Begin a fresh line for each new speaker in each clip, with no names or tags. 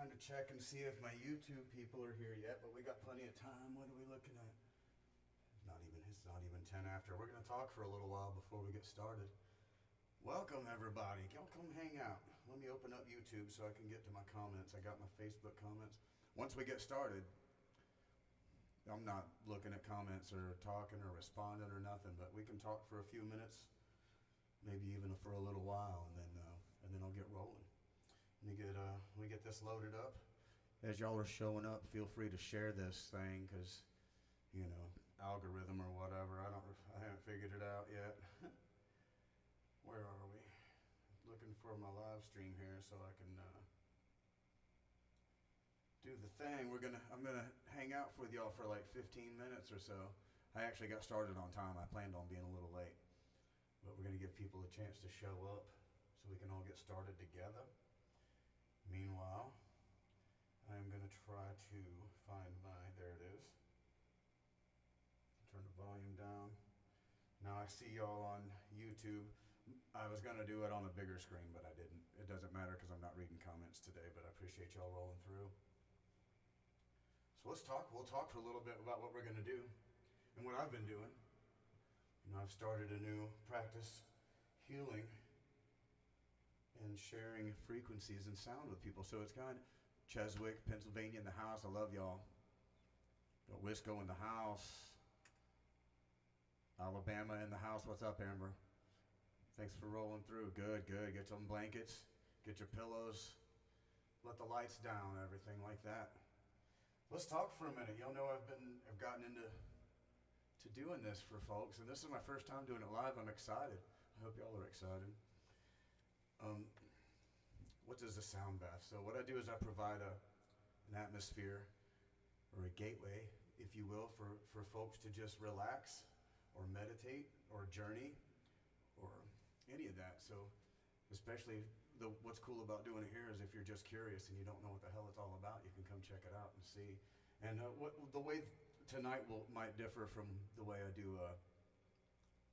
Trying to check and see if my YouTube people are here yet, but we got plenty of time. What are we looking at? It's not even 10 after. We're going to talk for a little while before we get started. Welcome everybody. Y'all come hang out. Let me open up YouTube so I can get to my comments. I got my Facebook comments. Once we get started, I'm not looking at comments or talking or responding or nothing, but we can talk for a few minutes, maybe even for a little while, and then I'll get rolling. Let me get this loaded up. As y'all are showing up, feel free to share this thing, because, you know, algorithm or whatever, I haven't figured it out yet. Where are we? Looking for my live stream here so I can do the thing. I'm gonna hang out with y'all for like 15 minutes or so. I actually got started on time. I planned on being a little late, but we're gonna give people a chance to show up so we can all get started together. Meanwhile, I'm gonna try to find there it is. Turn the volume down. Now I see y'all on YouTube. I was gonna do it on a bigger screen, but I didn't. It doesn't matter because I'm not reading comments today, but I appreciate y'all rolling through. So let's talk. We'll talk for a little bit about what we're gonna do and what I've been doing. You know, I've started a new practice, healing and sharing frequencies and sound with people. So it's kind of Cheswick, Pennsylvania in the house. I love y'all. Got Wisco in the house. Alabama in the house. What's up, Amber? Thanks for rolling through. Good, good. Get some blankets. Get your pillows. Let the lights down, everything like that. Let's talk for a minute. Y'all know I've gotten into doing this for folks, and this is my first time doing it live. I'm excited. I hope y'all are excited. What is a sound bath? So what I do is I provide an atmosphere or a gateway, if you will, for folks to just relax or meditate or journey or any of that. So especially what's cool about doing it here is if you're just curious and you don't know what the hell it's all about, you can come check it out and see. And the way tonight might differ from the way I do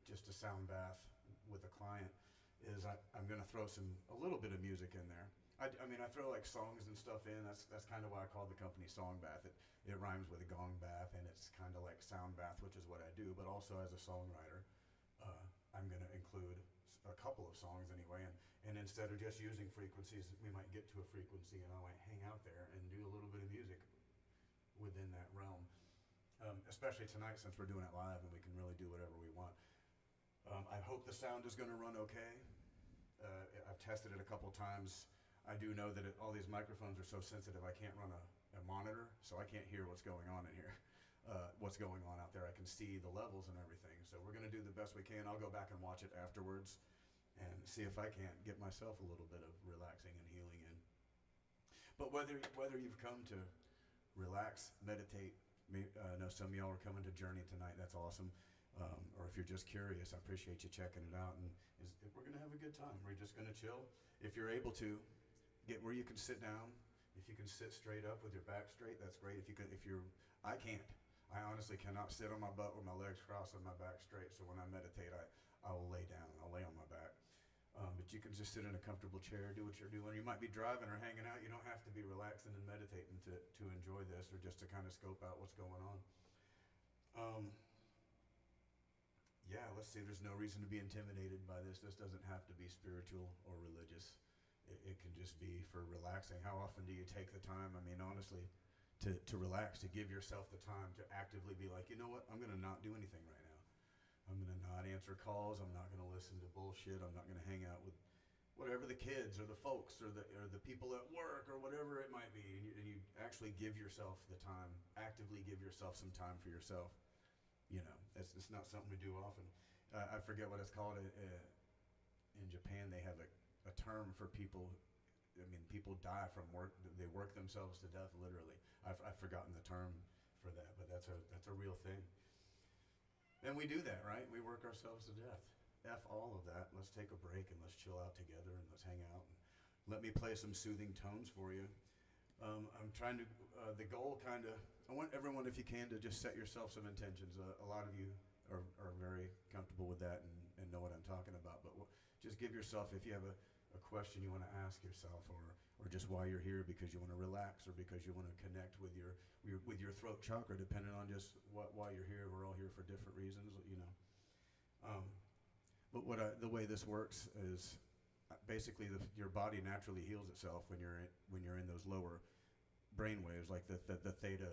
just a sound bath with a client is I'm going to throw a little bit of music in there. I mean, I throw like songs and stuff in. That's kind of why I call the company SONGBATH. It rhymes with a gong bath, and it's kind of like sound bath, which is what I do. But also as a songwriter, I'm going to include a couple of songs anyway. And instead of just using frequencies, we might get to a frequency, and I might hang out there and do a little bit of music within that realm. Especially tonight, since we're doing it live, and we can really do whatever we want. I hope the sound is going to run okay. I've tested it a couple times. I do know that all these microphones are so sensitive, I can't run a monitor, so I can't hear what's going on in here, what's going on out there. I can see the levels and everything. So we're going to do the best we can. I'll go back and watch it afterwards and see if I can't get myself a little bit of relaxing and healing in. But whether you've come to relax, meditate, I know some of y'all are coming to journey tonight. That's awesome. Or if you're just curious, I appreciate you checking it out. And we're going to have a good time. We're just going to chill. If you're able to, get where you can sit down. If you can sit straight up with your back straight, that's great. I can't. I honestly cannot sit on my butt with my legs crossed and my back straight. So when I meditate, I will lay down. I'll lay on my back. But you can just sit in a comfortable chair, do what you're doing. You might be driving or hanging out. You don't have to be relaxing and meditating to enjoy this, or just to kind of scope out what's going on. Yeah, let's see, there's no reason to be intimidated by this. This doesn't have to be spiritual or religious. It can just be for relaxing. How often do you take the time, I mean, honestly, to relax, to give yourself the time to actively be like, you know what, I'm going to not do anything right now. I'm going to not answer calls. I'm not going to listen to bullshit. I'm not going to hang out with whatever the kids or the folks or the people at work or whatever it might be. And you actually give yourself the time, actively give yourself some time for yourself. You know, it's not something we do often. I forget what it's called. In Japan, they have a term for people. I mean, people die from work. They work themselves to death, literally. I've forgotten the term for that, but that's a real thing. And we do that, right? We work ourselves to death. F all of that. Let's take a break and let's chill out together and let's hang out. And let me play some soothing tones for you. I'm trying to, the goal kind of, I want everyone, if you can, to just set yourself some intentions. A lot of you are very comfortable with that and know what I'm talking about, but just give yourself, if you have a question you want to ask yourself, or just why you're here, because you want to relax or because you want to connect with your throat chakra, depending on just why you're here. We're all here for different reasons, you know. But the way this works is basically your body naturally heals itself when you're in those lower brain waves, like the theta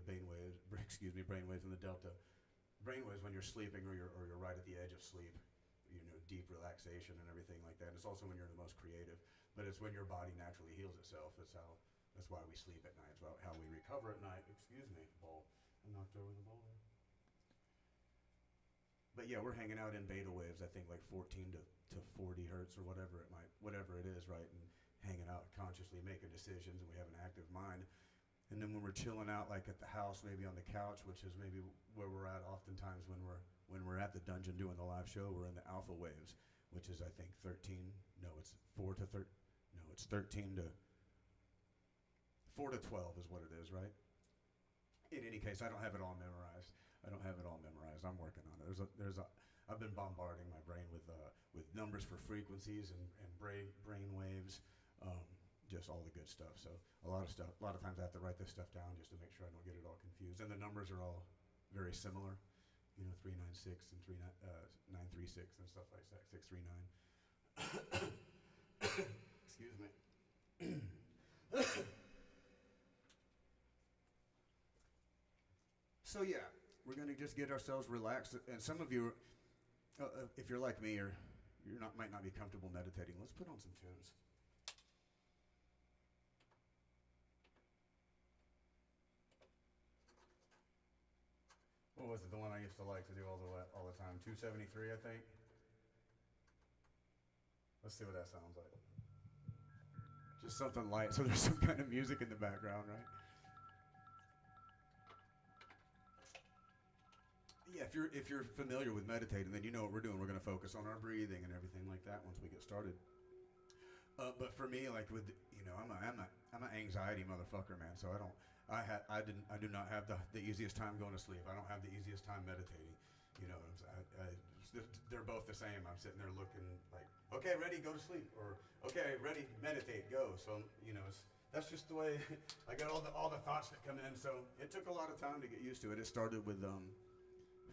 brain waves, brain waves, and the delta brain waves when you're sleeping, or you're right at the edge of sleep, you know, deep relaxation and everything like that. And it's also when you're the most creative, but it's when your body naturally heals itself. That's why we sleep at night. It's how we recover at night. Excuse me, bowl. I knocked over the bowl there. But yeah, we're hanging out in beta waves, I think like 14 to 40 hertz or whatever it is, right? And hanging out consciously, making decisions, and we have an active mind. And then when we're chilling out, like at the house, maybe on the couch, which is maybe where we're at oftentimes when we're at the dungeon doing the live show, we're in the alpha waves, which is I think 13 to 4 to 12 is what it is, right? In any case, I don't have it all memorized. I'm working on it. I've been bombarding my brain with numbers for frequencies and brain waves, just all the good stuff. So a lot of times I have to write this stuff down just to make sure I don't get it all confused. And the numbers are all very similar, you know, 396 and 936 and stuff like that, 639. Excuse me. So yeah, we're gonna just get ourselves relaxed. And some of you, if you're like me, might not be comfortable meditating. Let's put on some tunes. What was it? The one I used to like to do all the time. 273, I think. Let's see what that sounds like. Just something light, so there's some kind of music in the background, right? Yeah, if you're familiar with meditating, then you know what we're doing. We're going to focus on our breathing and everything like that once we get started. But for me, like I'm an anxiety motherfucker, man. So I do not have the easiest time going to sleep. I don't have the easiest time meditating. You know, they're both the same. I'm sitting there looking like, okay, ready, go to sleep, or okay, ready, meditate, go. So you know, that's just the way. I got all the thoughts that come in. So it took a lot of time to get used to it. It started with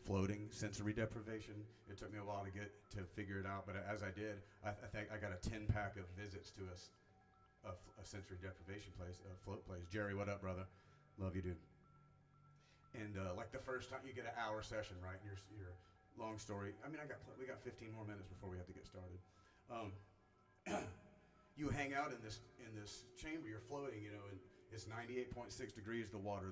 floating, sensory deprivation. It took me a while to figure it out, but as I did, I think I got a 10-pack of visits to a sensory deprivation place, a float place. Jerry, what up, brother? Love you, dude. And like the first time, you get an hour session, right? And your long story. I mean, we got 15 more minutes before we have to get started. You hang out in this chamber. You're floating, you know, and it's 98.6 degrees. The water.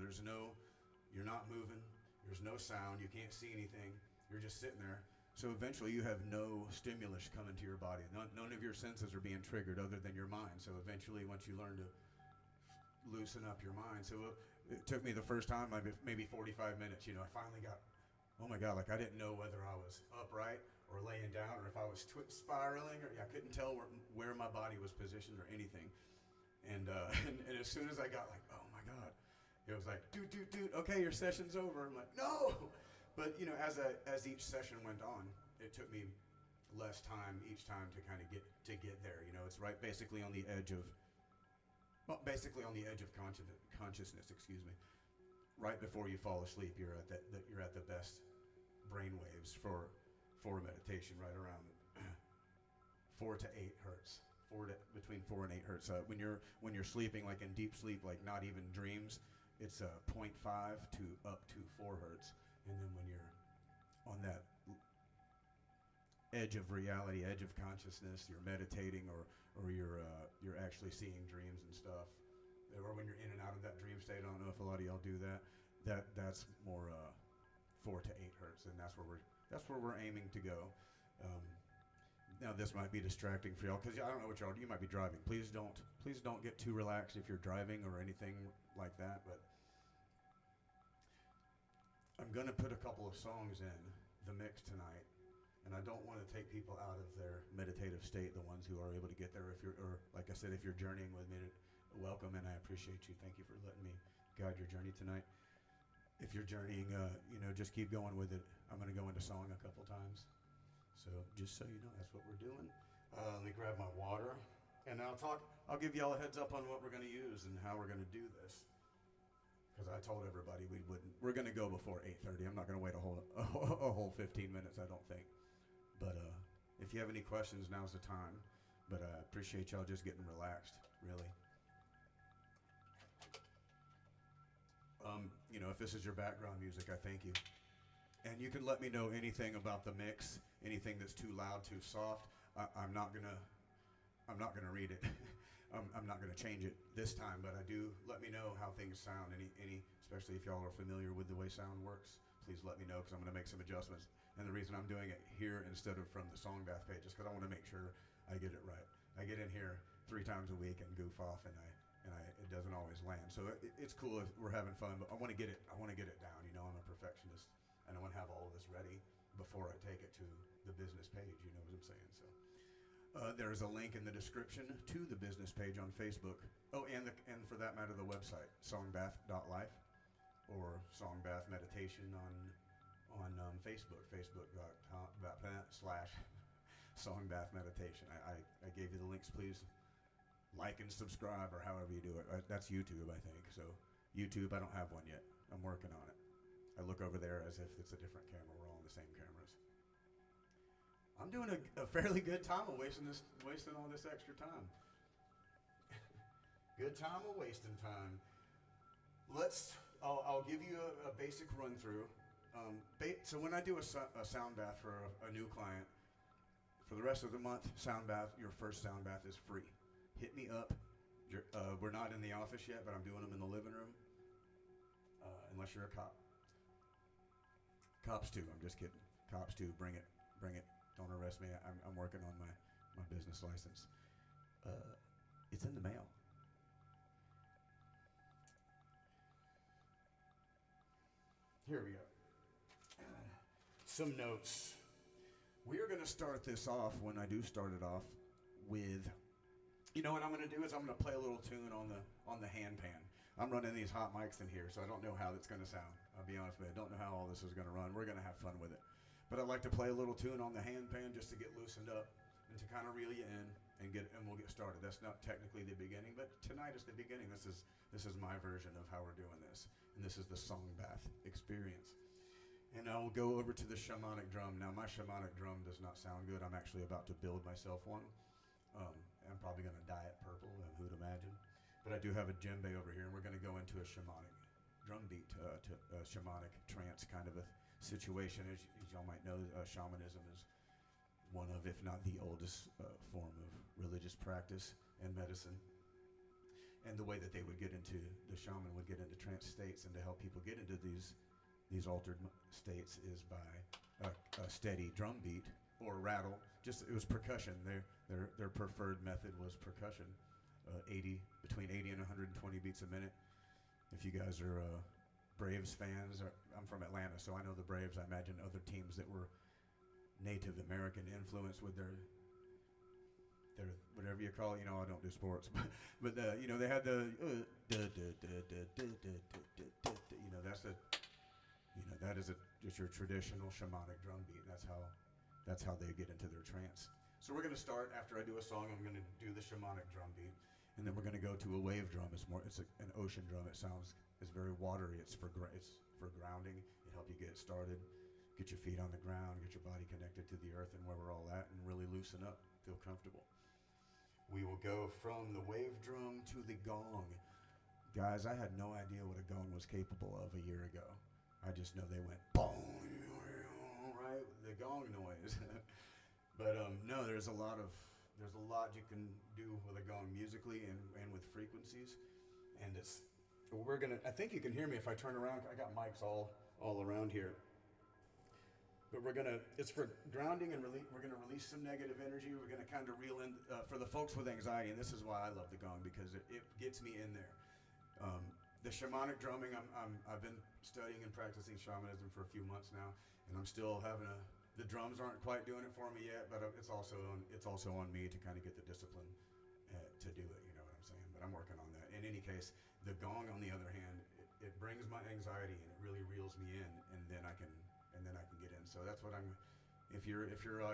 You're not moving. There's no sound. You can't see anything. You're just sitting there. So eventually you have no stimulus coming to your body. None of your senses are being triggered other than your mind. So eventually once you learn to loosen up your mind. So it took me the first time, maybe 45 minutes. You know, I finally got, oh my God, like I didn't know whether I was upright or laying down or if I was spiraling. I couldn't tell where my body was positioned or anything. And as soon as I got like, oh my God. It was like, dude, okay, your session's over. I'm like, no! But, you know, as each session went on, it took me less time each time to kind of get there. You know, it's basically on the edge of consciousness, excuse me. Right before you fall asleep, you're at the best brain waves for meditation, right around 4 to 8 hertz. Between 4 and 8 hertz. When you're sleeping, like in deep sleep, like not even dreams, it's 0.5 to up to 4 hertz. And then when you're on that edge of reality, edge of consciousness, you're meditating or you're actually seeing dreams and stuff. Or when you're in and out of that dream state, I don't know if a lot of y'all do that. That's more 4 to 8 hertz, and that's where we're aiming to go. Now this might be distracting for y'all because I don't know what y'all do. You might be driving. Please don't get too relaxed if you're driving or anything like that. But I'm gonna put a couple of songs in the mix tonight, and I don't want to take people out of their meditative state. The ones who are able to get there, or like I said, if you're journeying with me, welcome, and I appreciate you. Thank you for letting me guide your journey tonight. If you're journeying, just keep going with it. I'm gonna go into song a couple times. So just so you know, that's what we're doing. Let me grab my water, and I'll give y'all a heads up on what we're going to use and how we're going to do this. Because I told everybody we wouldn't. We're going to go before 8:30. I'm not going to wait a whole 15 minutes, I don't think. But if you have any questions, now's the time. But I appreciate y'all just getting relaxed, really. If this is your background music, I thank you. And you can let me know anything about the mix, anything that's too loud, too soft. I'm not gonna read it. I'm not gonna change it this time, but I do let me know how things sound. Especially if y'all are familiar with the way sound works, please let me know because I'm gonna make some adjustments. And the reason I'm doing it here instead of from the SONGBATH page is because I want to make sure I get it right. I get in here 3 times a week and goof off, and it doesn't always land. So it's cool if we're having fun, but I want to get it down. I'm a perfectionist, and I want to have all of this ready before I take it to the business page. You know what I'm saying? So there's a link in the description to the business page on Facebook. Oh, and for that matter, the website songbath.life or Songbath Meditation on Facebook, facebook.com/Songbath Meditation. I gave you the links. Please like and subscribe, or however you do it. That's YouTube, I think. So YouTube, I don't have one yet. I'm working on it. I look over there as if it's a different camera. We're all on the same cameras. I'm doing a fairly good time of wasting all this extra time. Good time of wasting time. I'll give you a basic run through. So when I do a sound bath for a new client, for the rest of the month, your first sound bath is free. Hit me up. We're not in the office yet, but I'm doing them in the living room. Unless you're a cop. Cops too, I'm just kidding. Cops too, bring it. Don't arrest me. I'm working on my business license. It's in the mail. Here we go. Some notes. We are going to start this off, when I do start it off, with, what I'm going to do is I'm going to play a little tune on the handpan. I'm running these hot mics in here, so I don't know how it's going to sound. I'll be honest with you. I don't know how all this is going to run. We're going to have fun with it. But I'd like to play a little tune on the handpan just to get loosened up and to kind of reel you in and we'll get started. That's not technically the beginning, but tonight is the beginning. This is my version of how we're doing this. And this is the SONGBATH experience. And I will go over to the shamanic drum. Now, my shamanic drum does not sound good. I'm actually about to build myself one. I'm probably going to dye it purple, who'd imagine. But I do have a djembe over here, and we're going to go into a shamanic drum beat, to a shamanic trance kind of a situation. As y'all might know, shamanism is one of, if not the oldest form of religious practice and medicine. And the way that they would get into, the shaman would get into trance states, and to help people get into these altered states is by a steady drum beat or rattle. It was percussion. Their preferred method was percussion. Between 80 and 120 beats a minute. If you guys are Braves fans, I'm from Atlanta, so I know the Braves. I imagine other teams that were Native American influence with their whatever you call it. I don't do sports, but they had the that is just your traditional shamanic drum beat. That's how they get into their trance. So we're going to start after I do a song. I'm going to do the shamanic drum beat, and then we're going to go to a wave drum. It's an ocean drum. It's very watery. It's for grounding. It helps you get started, get your feet on the ground, get your body connected to the earth and where we're all at, and really loosen up, feel comfortable. We will go from the wave drum to the gong. Guys, I had no idea what a gong was capable of a year ago. I just know they went boom, right? The gong noise. But no, there's a lot you can do with a gong musically and with frequencies, and I think you can hear me if I turn around. I got mics all around here. But it's for grounding and release. We're gonna release some negative energy. We're gonna kind of reel in for the folks with anxiety, and this is why I love the gong, because it gets me in there. The shamanic drumming, I've been studying and practicing shamanism for a few months now, and I'm still the drums aren't quite doing it for me yet, but it's also on me to kind of get the discipline to do it. You know what I'm saying? But I'm working on that. In any case, the gong, on the other hand, it brings my anxiety and it really reels me in, and then I can get in. So that's what I'm If you're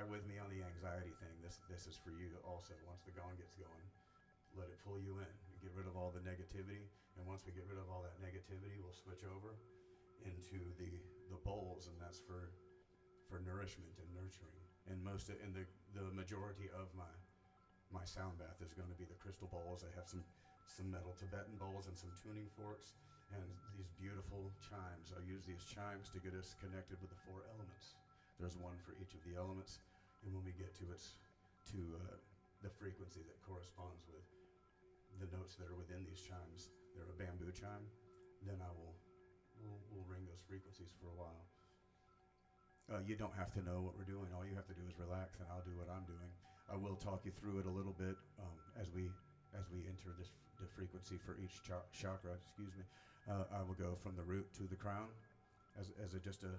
with me on the anxiety thing, this is for you also. Once the gong gets going, let it pull you in. Get rid of all the negativity, and once we get rid of all that negativity, we'll switch over into the bowls, and that's for nourishment and nurturing. And the majority of my sound bath is going to be the crystal bowls. I have some metal Tibetan bowls and some tuning forks and these beautiful chimes. I use these chimes to get us connected with the four elements. There's one for each of the elements, and when we get to the frequency that corresponds with the notes that are within these chimes, they're a bamboo chime, then we'll ring those frequencies for a while. You don't have to know what we're doing. All you have to do is relax, and I'll do what I'm doing. I will talk you through it a little bit as we enter the frequency for each chakra. Excuse me. I will go from the root to the crown as just a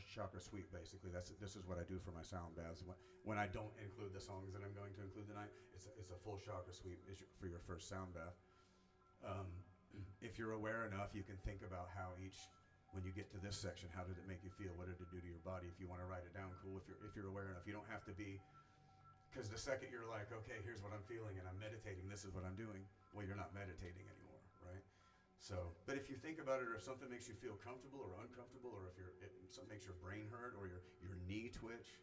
chakra sweep. Basically, this is what I do for my sound baths. When I don't include the songs that I'm going to include tonight, it's a full chakra sweep for your first sound bath. If you're aware enough, you can think about how when you get to this section, how did it make you feel? What did it do to your body? If you want to write it down, cool. If you're aware enough, you don't have to be, because the second you're like, okay, here's what I'm feeling and I'm meditating, this is what I'm doing, well, you're not meditating anymore, right? So, but if you think about it, or if something makes you feel comfortable or uncomfortable, or if something makes your brain hurt or your knee twitch,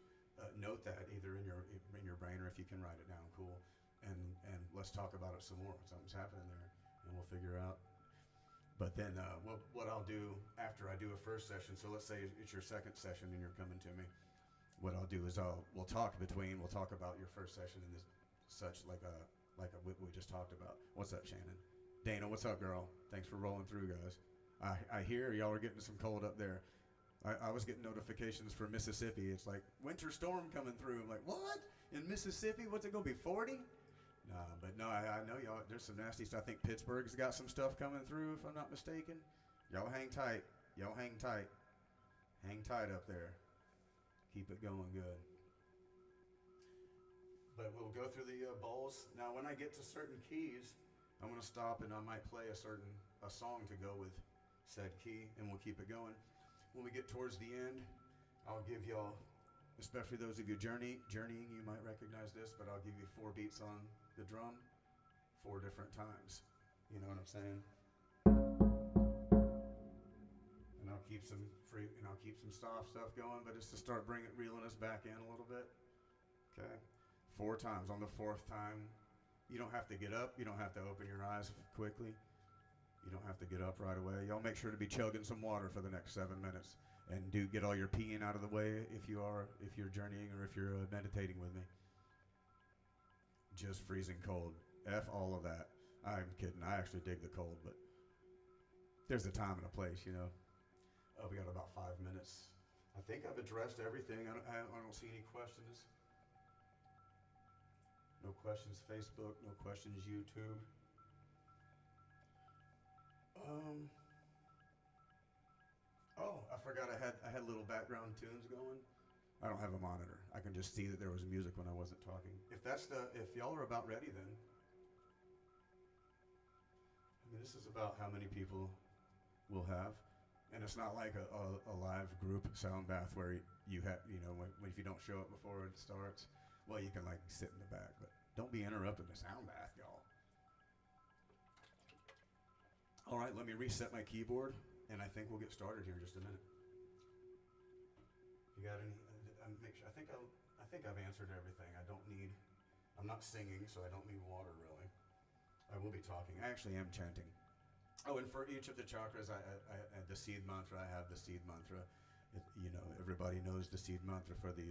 note that either in your brain, or if you can write it down, cool. And let's talk about it some more. Something's happening there, and we'll figure out. But then what I'll do after I do a first session, so let's say it's your second session and you're coming to me, what I'll do is we'll talk about your first session and this such like what we just talked about. What's up, Shannon? Dana, what's up, girl? Thanks for rolling through, guys. I hear y'all are getting some cold up there. I was getting notifications for Mississippi. It's like winter storm coming through. I'm like, what? In Mississippi? What's it going to be, 40? No, I know y'all, there's some nasty stuff. I think Pittsburgh's got some stuff coming through, if I'm not mistaken. Y'all hang tight. Hang tight up there. Keep it going good. But we'll go through the bowls. Now, when I get to certain keys, I'm going to stop and I might play a song to go with said key, and we'll keep it going. When we get towards the end, I'll give y'all, especially those of you journeying, you might recognize this, but I'll give you 4 beats on the drum 4 different times. You know what I'm saying? And I'll keep some soft stuff going, but it's to start reeling us back in a little bit. Okay? 4 times. On the 4th time, you don't have to get up. You don't have to open your eyes quickly. You don't have to get up right away. Y'all make sure to be chugging some water for the next 7 minutes. And do get all your peeing out of the way if you're journeying or if you're meditating with me. Just freezing cold. F all of that. I'm kidding. I actually dig the cold, but there's a time and a place, you know. We got about 5 minutes. I think I've addressed everything. I don't see any questions. No questions Facebook. No questions YouTube. I forgot I had little background tunes going. I don't have a monitor. I can just see that there was music when I wasn't talking. If y'all are about ready, then. I mean, this is about how many people we'll have, and it's not like a live group sound bath where you have, if you don't show up before it starts, well, you can like sit in the back, but don't be interrupting the sound bath, y'all. All right, let me reset my keyboard, and I think we'll get started here in just a minute. You got any? I think I've answered everything. I'm not singing, so I don't need water really. I will be talking. I actually am chanting. Oh, and for each of the chakras, I the seed mantra. I have the seed mantra. Everybody knows the seed mantra for the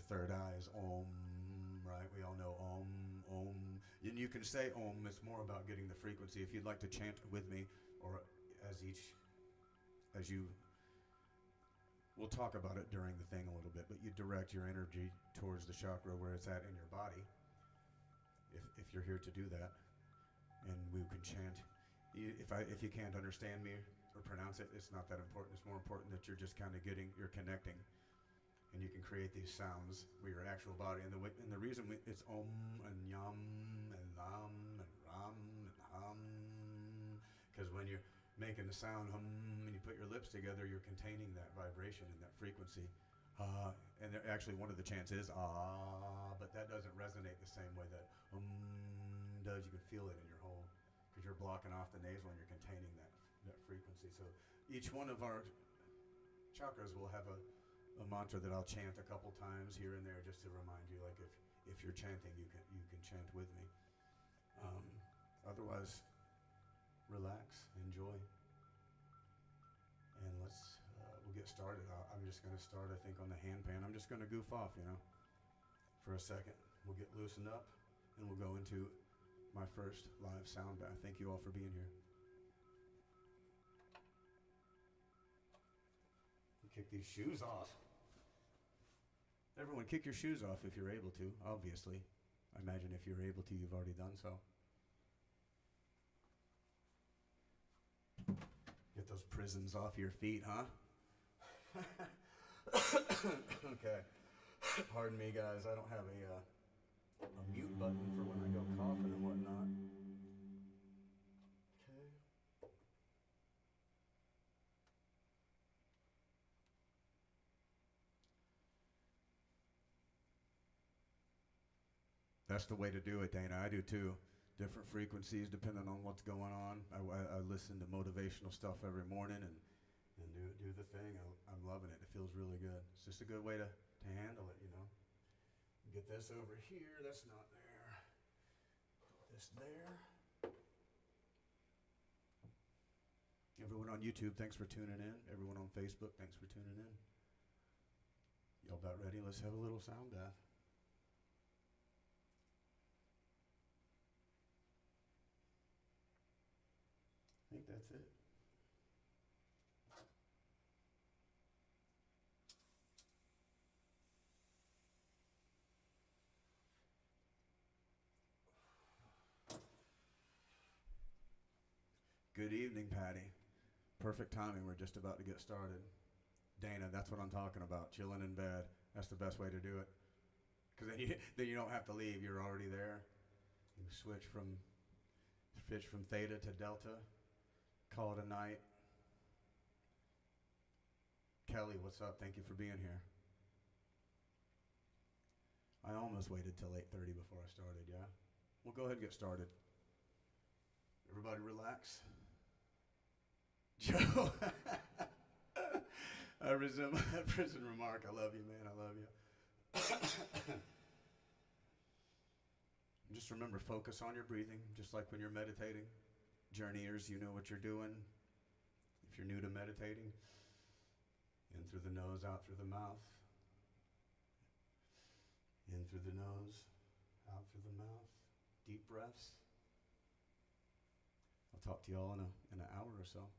third eye is Om, right? We all know Om, Om. And you can say Om. It's more about getting the frequency. If you'd like to chant with me, or we'll talk about it during the thing a little bit, but you direct your energy towards the chakra where it's at in your body, if you're here to do that, and we can chant. If you can't understand me or pronounce it, it's not that important. It's more important that you're just kind of you're connecting, and you can create these sounds with your actual body. And the reason it's Om and Yam and Lam and Ram and Ham, because when you're making the sound hum and you put your lips together, you're containing that vibration and that frequency. And actually one of the chants is ah, but that doesn't resonate the same way that does. You can feel it in your whole, because you're blocking off the nasal and you're containing that frequency. So each one of our chakras will have a mantra that I'll chant a couple times here and there just to remind you, like if you're chanting, you can chant with me. Otherwise, relax, enjoy, and we'll get started. I'm just going to start, I think, on the handpan. I'm just going to goof off, for a second. We'll get loosened up, and we'll go into my first live sound bath. Thank you all for being here. Kick these shoes off. Everyone, kick your shoes off if you're able to, obviously. I imagine if you're able to, you've already done so. Get those prisms off your feet, huh? Okay. Pardon me, guys. I don't have a mute button for when I go coughing and whatnot. Okay. That's the way to do it, Dana. I do too. Different frequencies depending on what's going on. I listen to motivational stuff every morning and do the thing. I'm loving it. It feels really good. It's just a good way to handle it, Get this over here. That's not there. Put this there. Everyone on YouTube, thanks for tuning in. Everyone on Facebook, thanks for tuning in. Y'all about ready? Let's have a little sound bath. I think that's it. Good evening, Patty. Perfect timing. We're just about to get started. Dana, that's what I'm talking about. Chilling in bed. That's the best way to do it. Because then you don't have to leave. You're already there. You switch from theta to delta. Call it a night. Kelly, what's up? Thank you for being here. I almost waited till 8:30 before I started, yeah? We'll go ahead and get started. Everybody relax. Joe, I resume my prison remark. I love you, man. I love you. Just remember, focus on your breathing, just like when you're meditating. Journeyers, you know what you're doing. If you're new to meditating, in through the nose, out through the mouth. In through the nose, out through the mouth. Deep breaths. I'll talk to you all in an hour or so.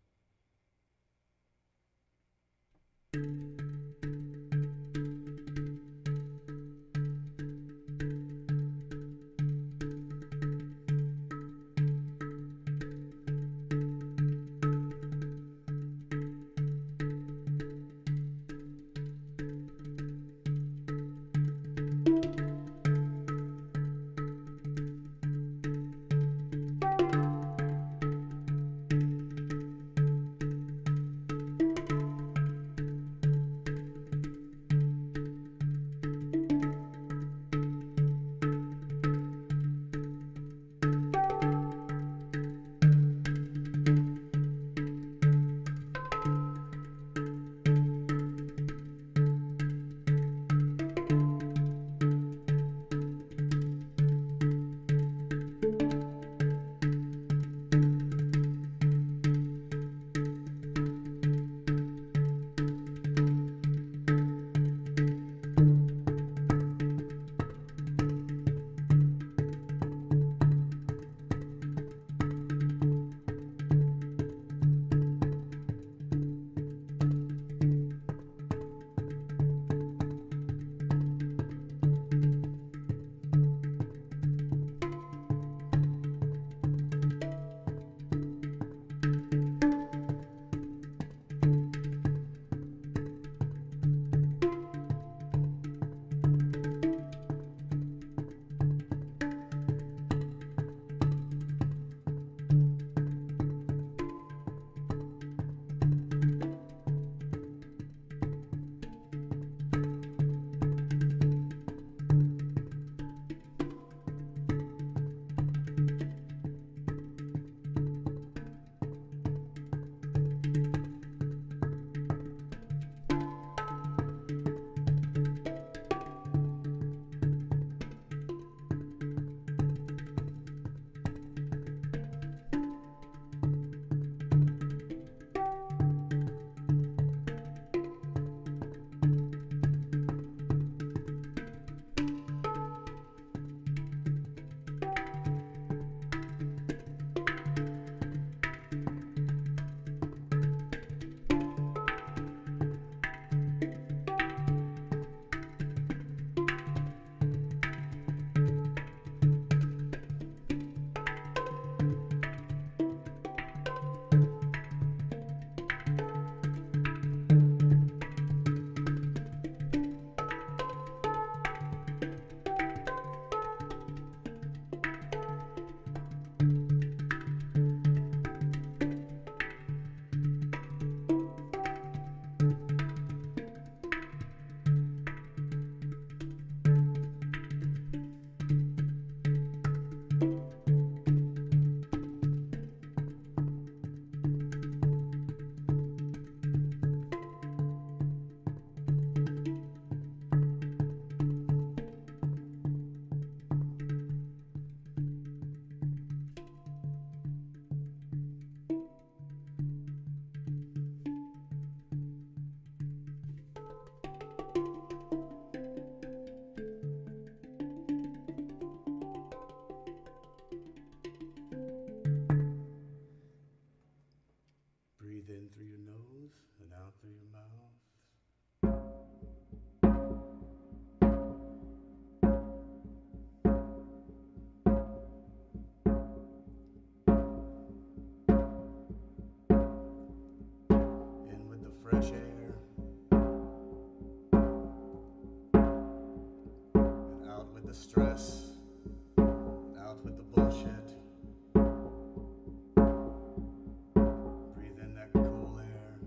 stress, out with the bullshit. Breathe in that cool air.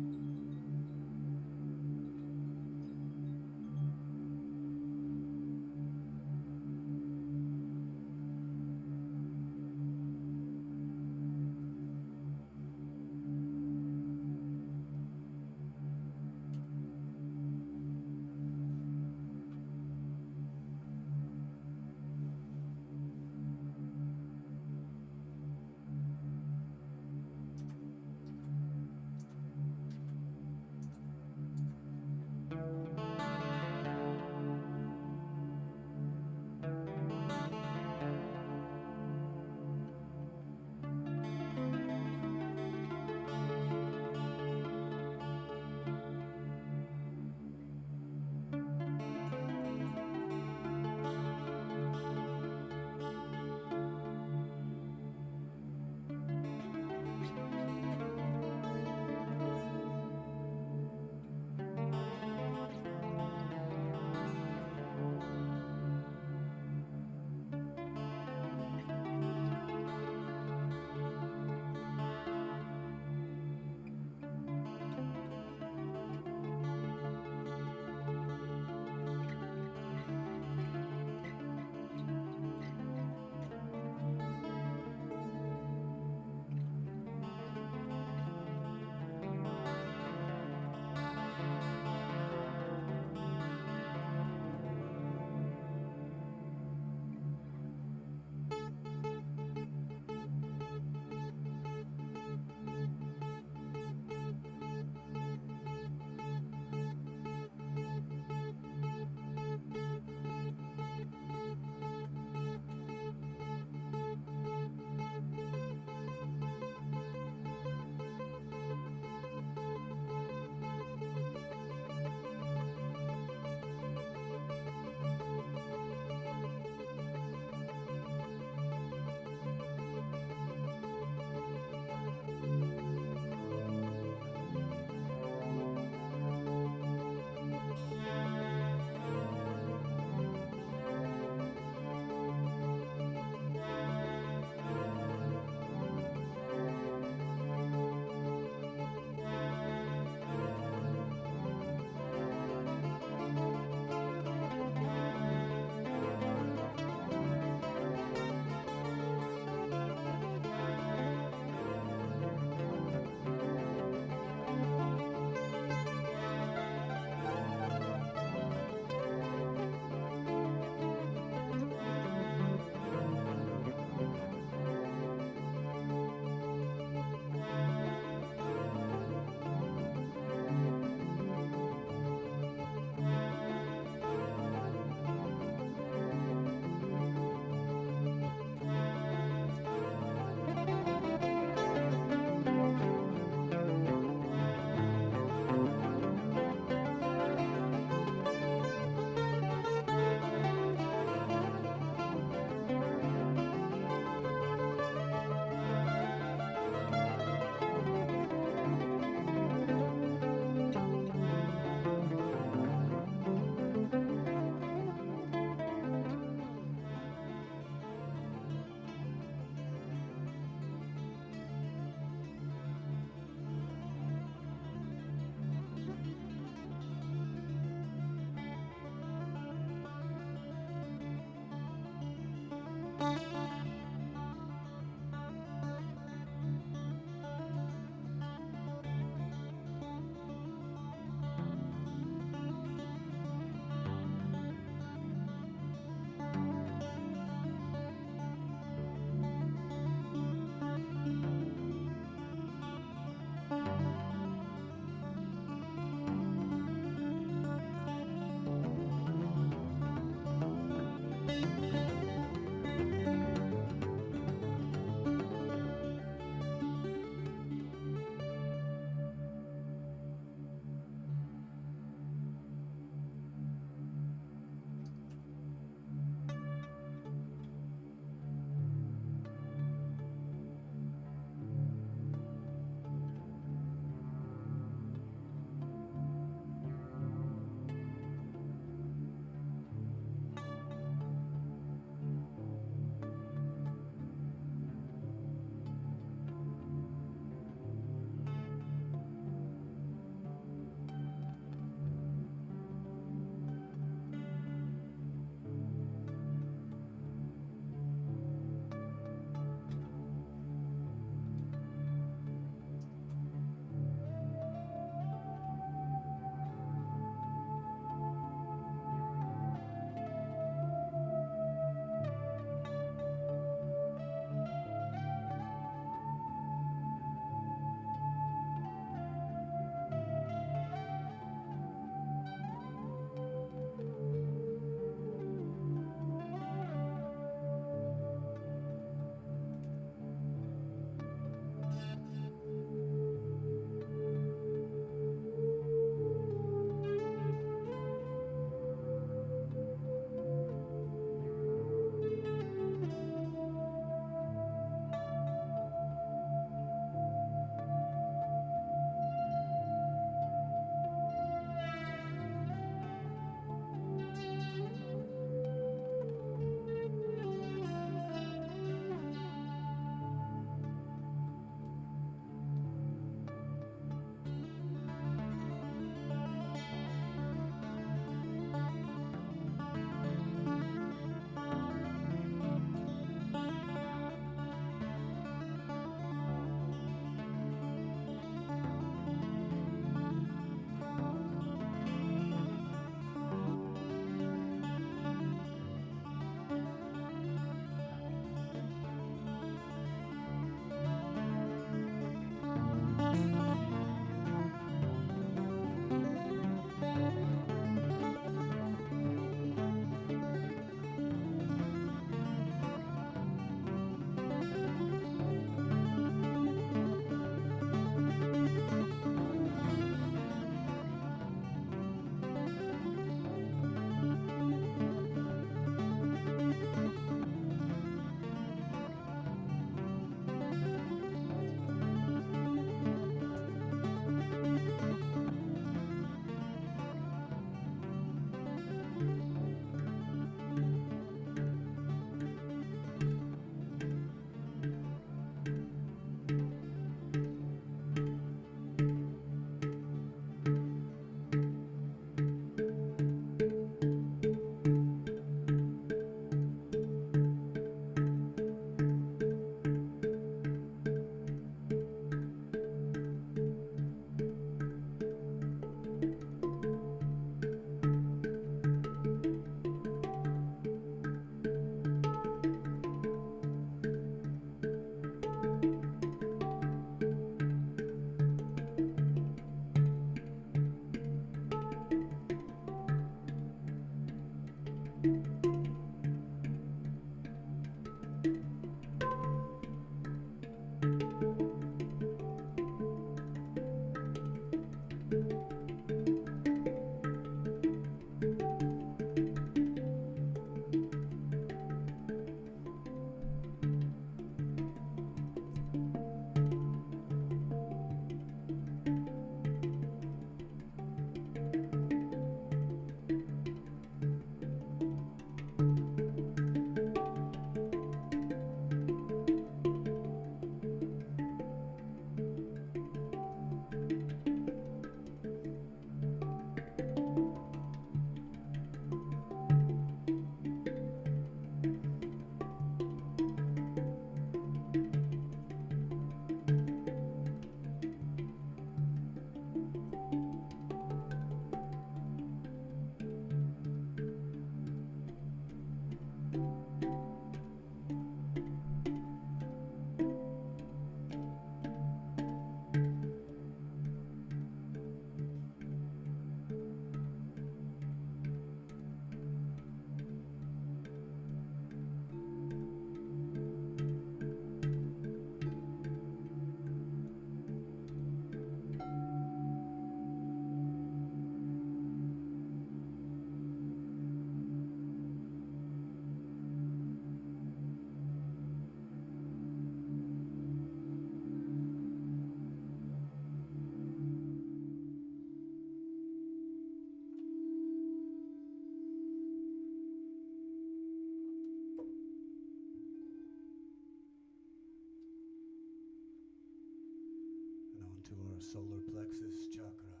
To our solar plexus chakra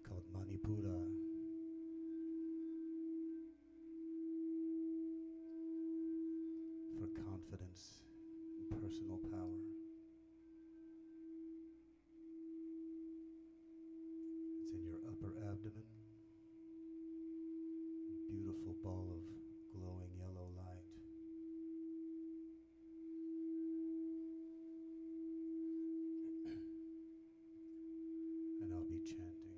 called Manipura. For confidence and personal power. It's in your upper abdomen. Beautiful ball of glowing yellow light. And I'll be chanting.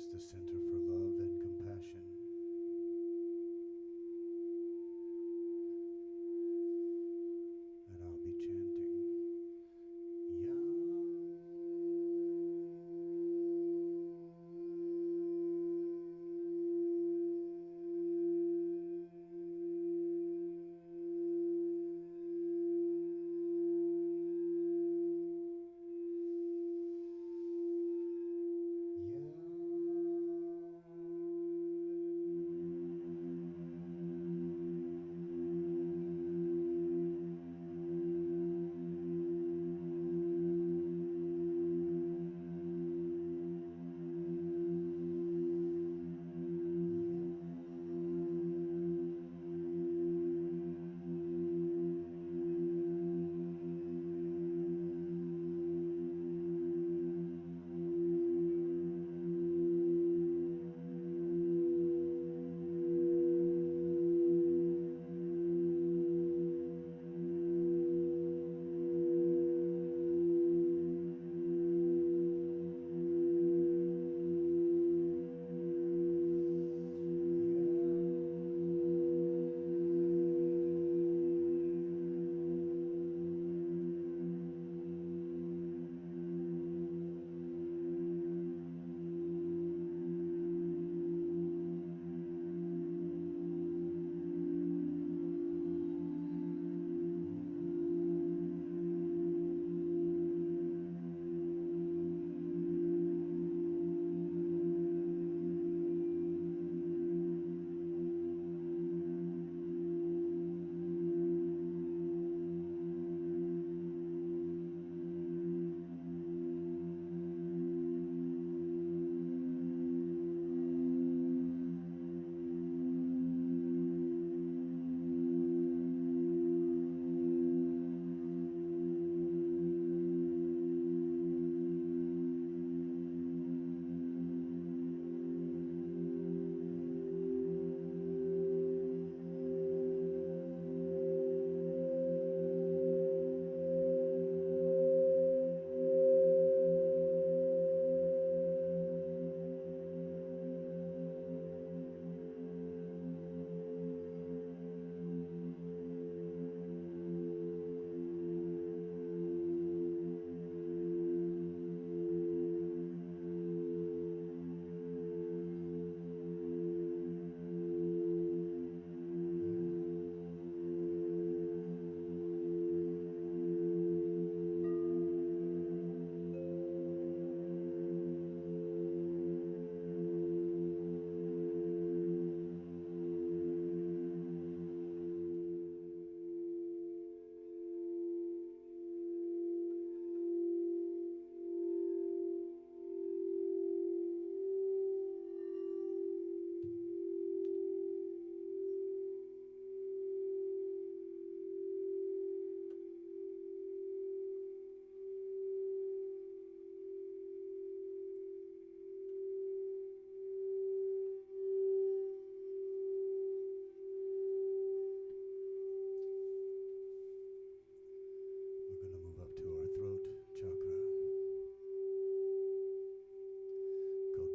is the center for love and compassion. And I'll be chanting Yam.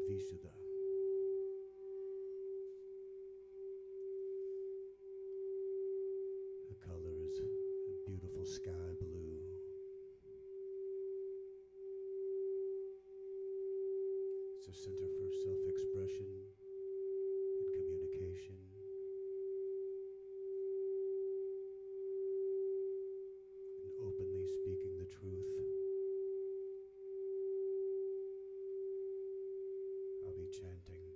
Vishuddha. The color is a beautiful sky blue. It's a center for self-expression and communication. And openly speaking the truth. I'll be chanting.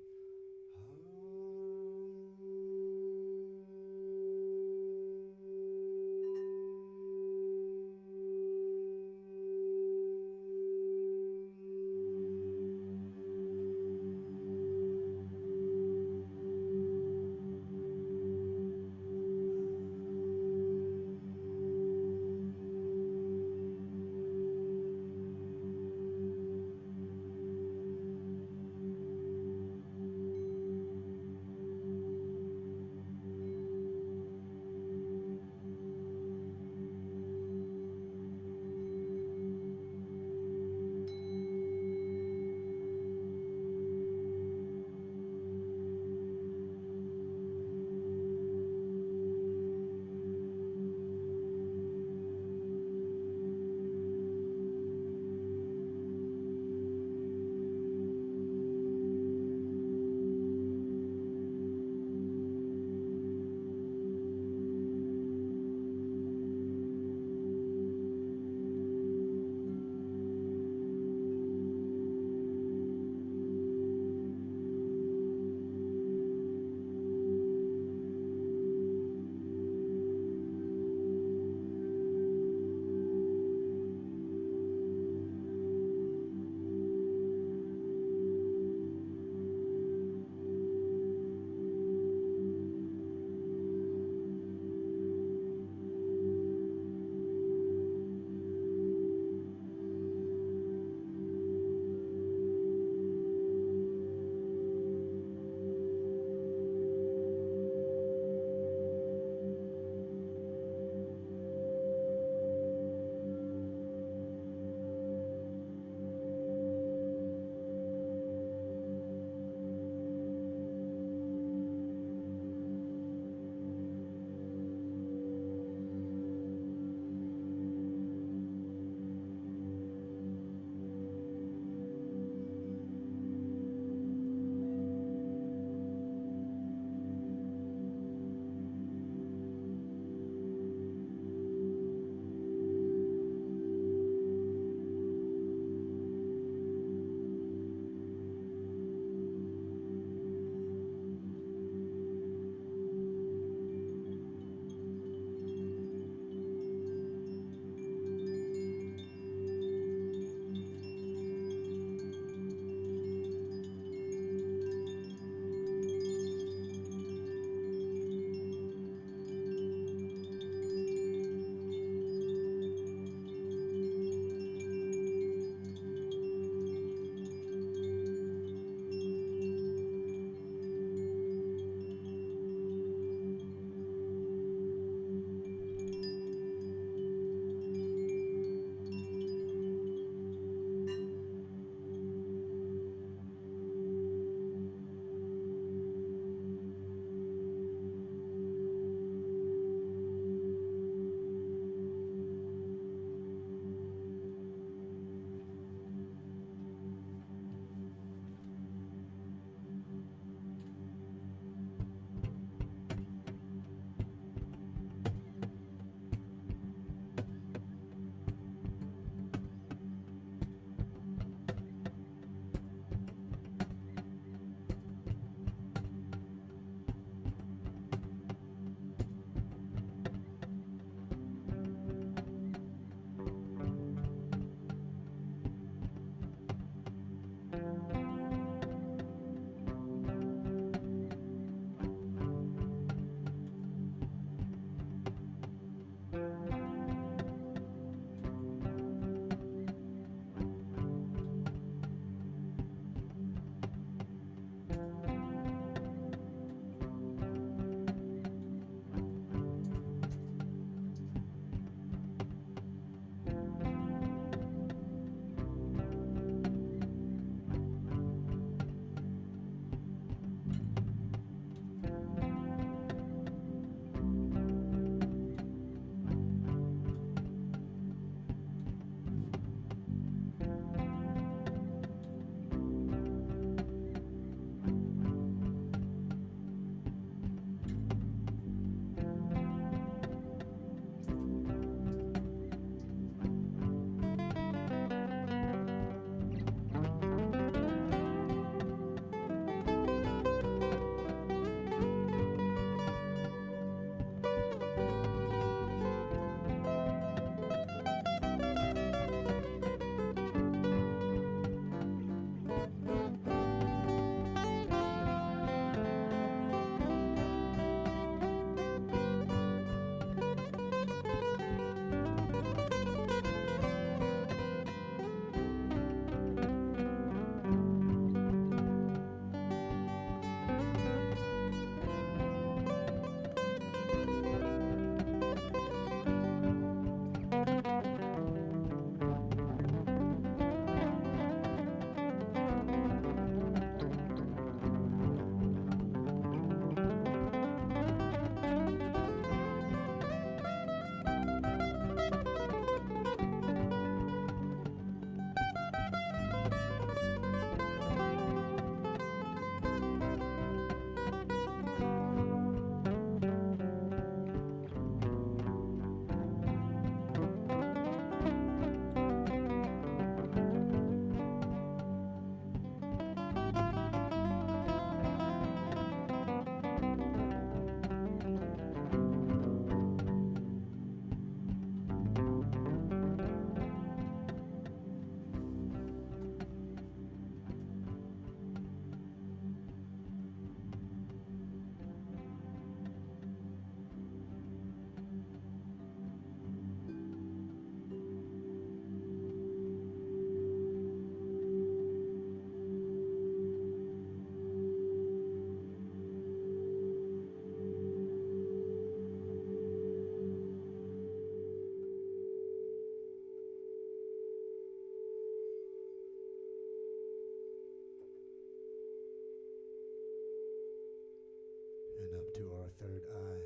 third eye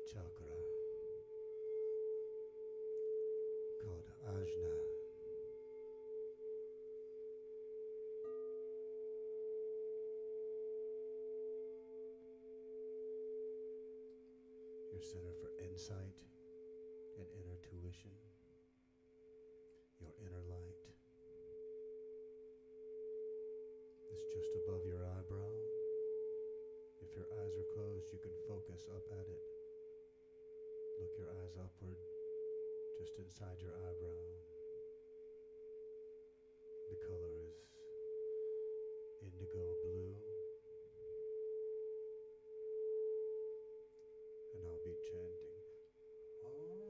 chakra called Ajna. Your center for insight and inner tuition, your inner light. It's just above your eyebrow. If your eyes are closed, you can focus up at it. Look your eyes upward, just inside your eyebrow. The color is indigo blue. And I'll be chanting Om.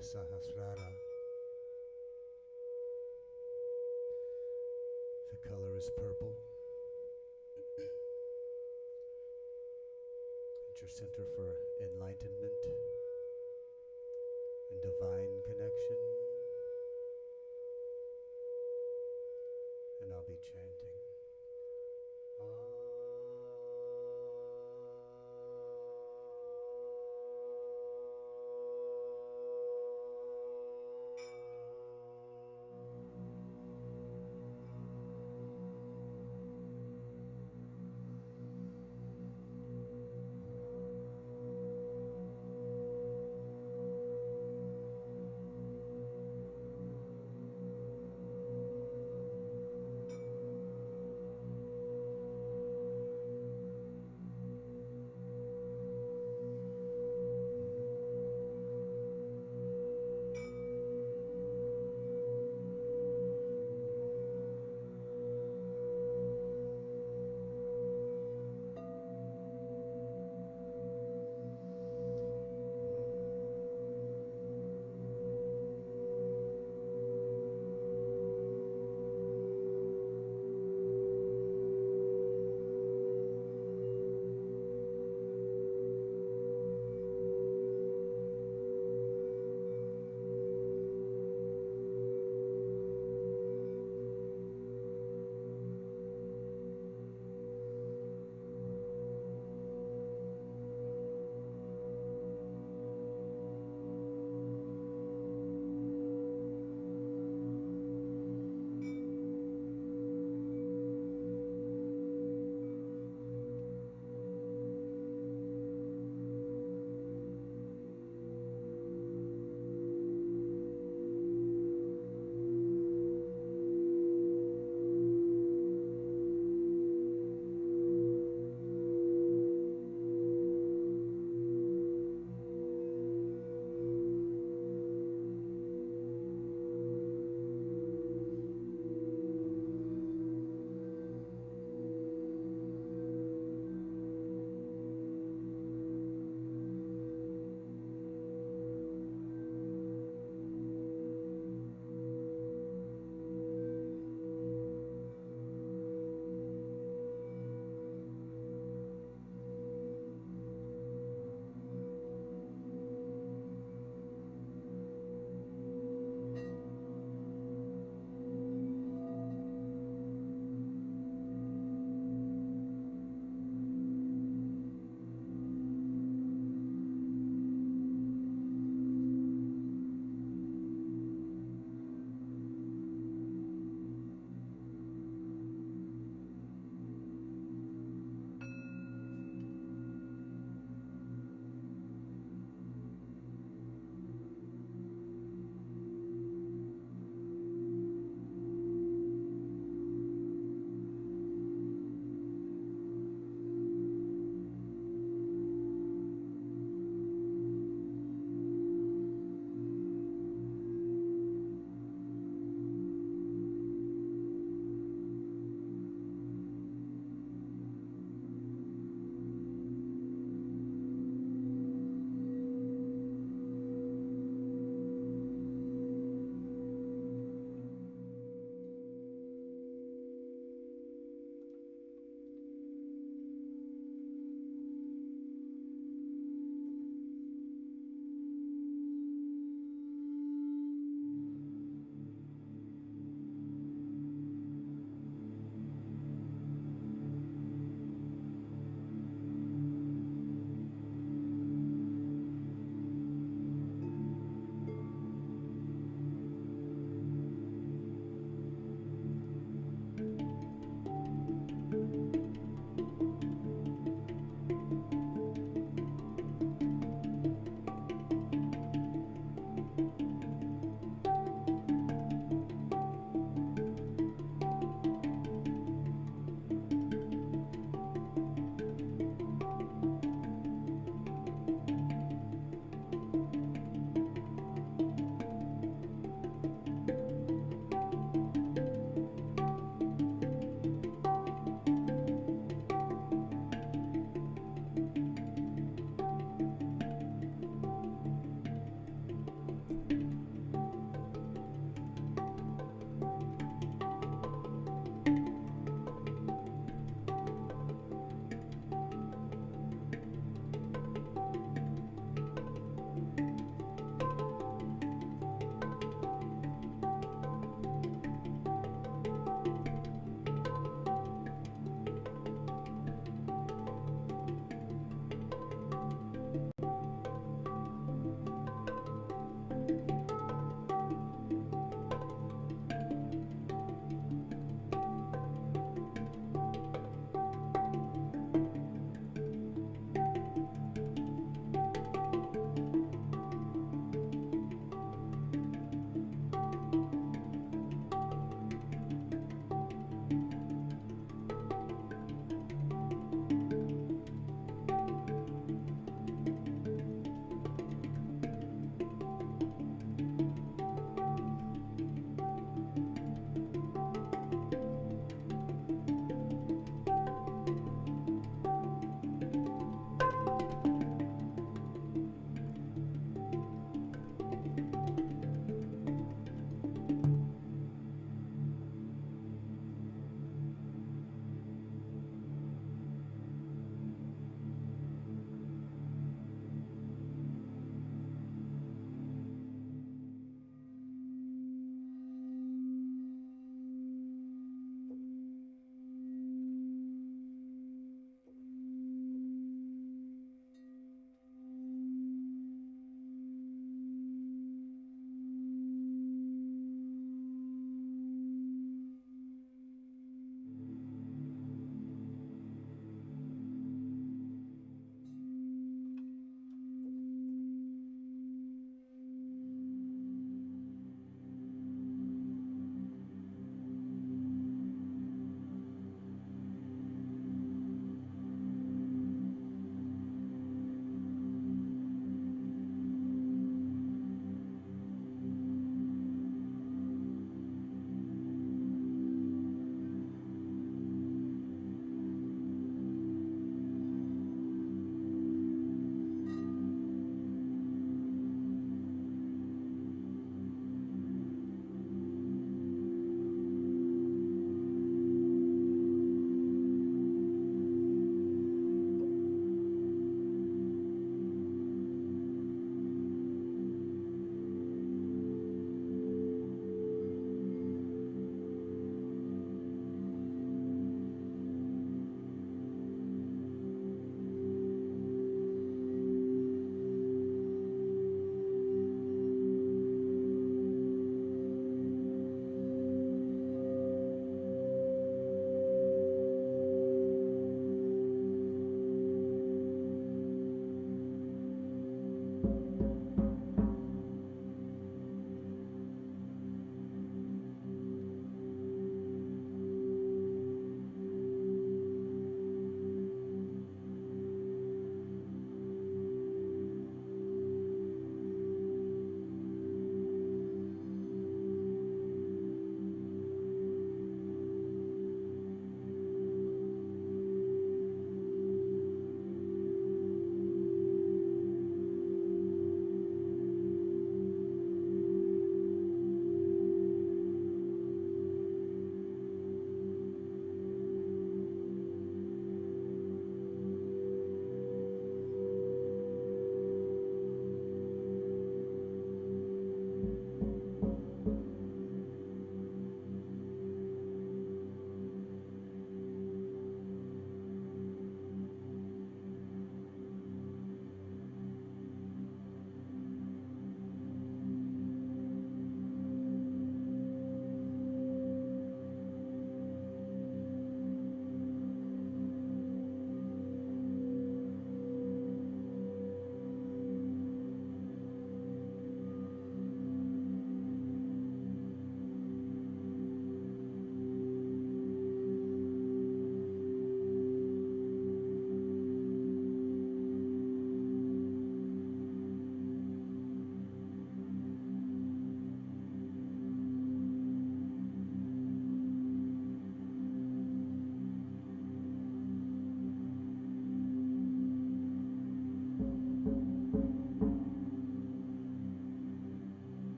Sahasrara. The color is purple. It's your center for enlightenment and divine connection. And I'll be chanting.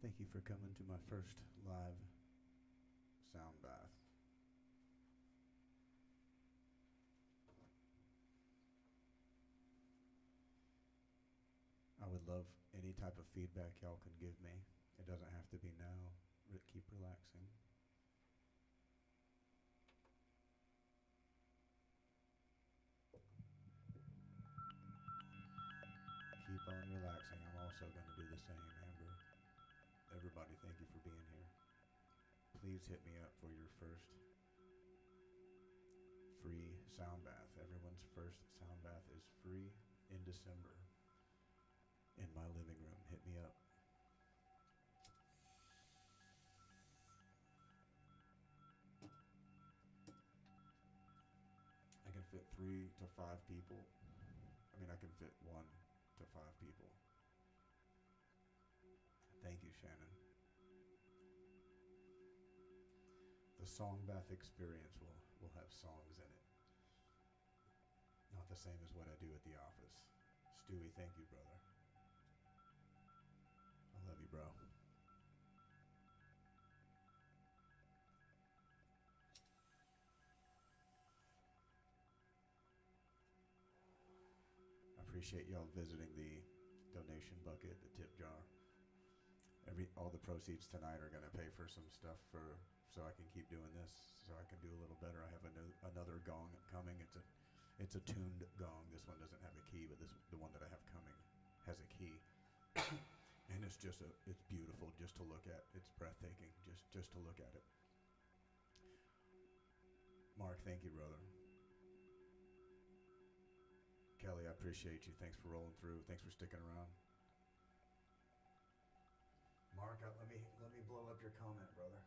Thank you for coming to my first live sound bath. I would love any type of feedback y'all can give me. It doesn't have to be now. Keep relaxing. Keep on relaxing. I'm also going to do the same, Amber. Everybody, thank you for being here. Please hit me up for your first free sound bath. Everyone's first sound bath is free in December in my living room. Hit me up. I can fit 3 to 5 people. I mean, I can fit 1 to 5 people. Thank you, Shannon. The song bath experience will have songs in it. Not the same as what I do at the office. Stewie, thank you, brother. I love you, bro. I appreciate y'all visiting the donation bucket, the tip jar. All the proceeds tonight are gonna pay for some stuff so I can keep doing this, so I can do a little better. I have another gong coming. It's a tuned gong. This one doesn't have a key, but the one that I have coming has a key. And it's beautiful just to look at. It's breathtaking just to look at it. Mark, thank you, brother. Kelly, I appreciate you. Thanks for rolling through. Thanks for sticking around. Mark, let me blow up your comment, brother.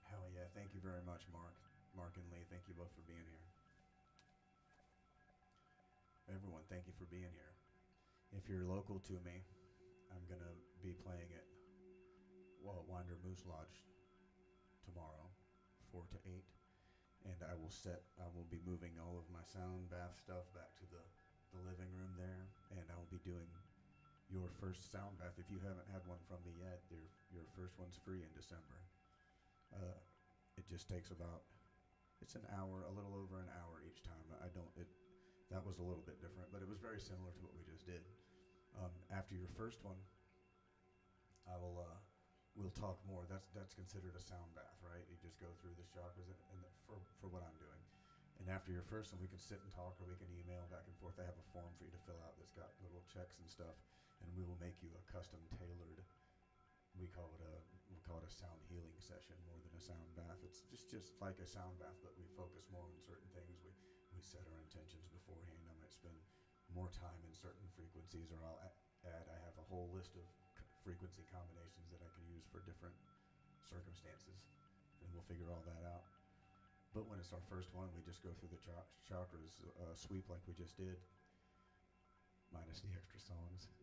Hell yeah, thank you very much, Mark. Mark and Lee, thank you both for being here. Everyone, thank you for being here. If you're local to me, I'm going to be playing at Winder Moose Lodge tomorrow, 4 to 8. And I will be moving all of my sound bath stuff back to the living room there. And I will be doing your first sound bath. If you haven't had one from me yet, your first one's free in December. It just takes it's an hour, a little over an hour each time. That was a little bit different, but it was very similar to what we just did. After your first one, we'll talk more. That's considered a sound bath, right? You just go through the chakras and for what I'm doing. And after your first one, we can sit and talk, or we can email back and forth. I have a form for you to fill out that's got little checks and stuff, and we will make you a custom tailored. We call it a sound healing session more than a sound bath. It's just like a sound bath, but we focus more on certain things. We set our intentions beforehand. I might spend more time in certain frequencies, or I'll add. I have a whole list of frequency combinations that I can use for different circumstances, and we'll figure all that out. But when it's our first one, we just go through the chakras, sweep like we just did, minus the extra songs,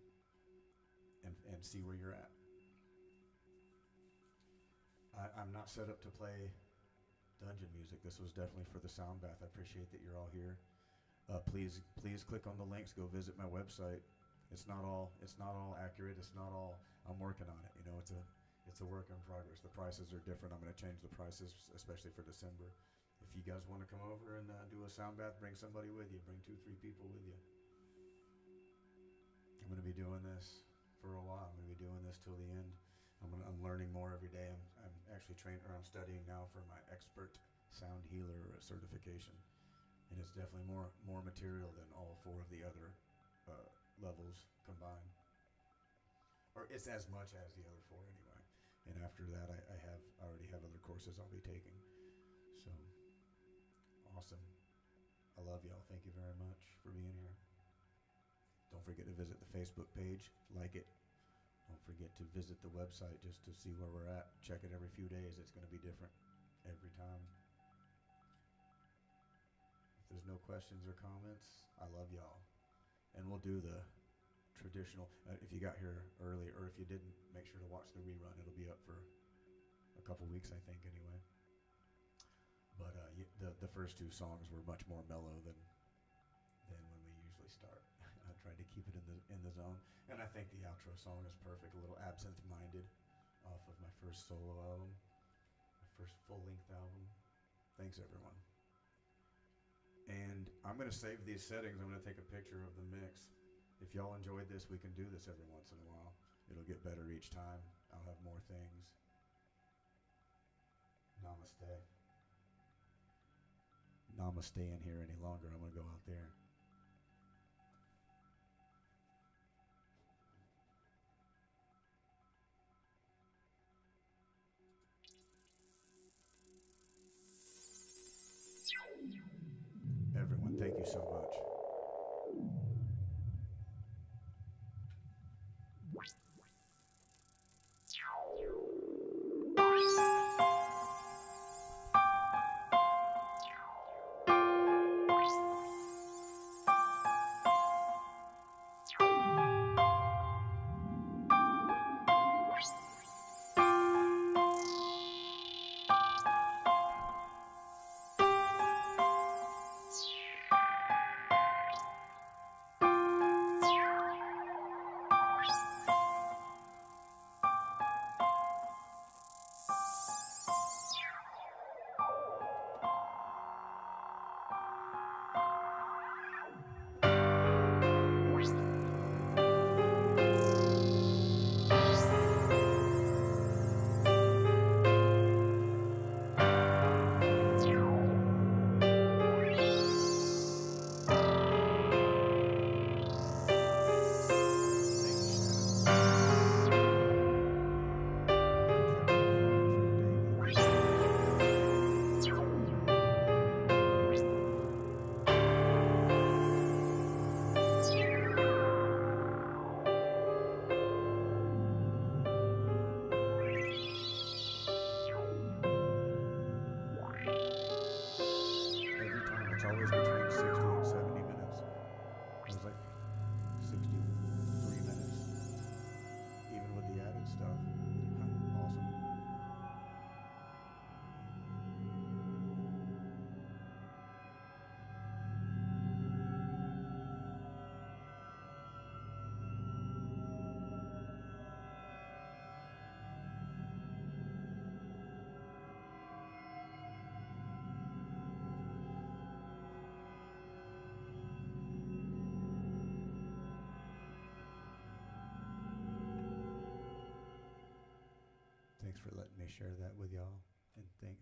and see where you're at. I'm not set up to play dungeon music. This was definitely for the sound bath. I appreciate that you're all here. Please click on the links. Go visit my website. It's not all accurate. It's not all. I'm working on it. It's a work in progress. The prices are different. I'm going to change the prices, especially for December. If you guys want to come over and do a sound bath, bring somebody with you. Bring 2-3 people with you. I'm going to be doing this for a while. I'm going to be doing this till the end. I'm learning more every day. I'm actually I'm studying now for my expert sound healer certification, and it's definitely more material than all 4 of the other levels combined, or it's as much as the other 4 anyway. And after that, I already have other courses I'll be taking. So awesome! I love y'all. Thank you very much for being here. Don't forget to visit the Facebook page, like it. Don't forget to visit the website just to see where we're at. Check it every few days. It's going to be different every time. If there's no questions or comments, I love y'all. And we'll do the traditional, if you got here early, or if you didn't, make sure to watch the rerun. It'll be up for a couple weeks, I think, anyway. But the first 2 songs were much more mellow than when we usually start. I tried to keep keep it in the zone. And I think the outro song is perfect. A little absent-minded off of my first solo album, my first full-length album. Thanks, everyone. And I'm going to save these settings. I'm going to take a picture of the mix. If y'all enjoyed this, we can do this every once in a while. It'll get better each time. I'll have more things. Namaste. Namaste in here any longer. I'm going to go out there. Everyone, thank you so much. It's always between 60 and 70 minutes. It was like 63 minutes, even with the added stuff. Awesome. Thanks for letting me share that with y'all, and thanks.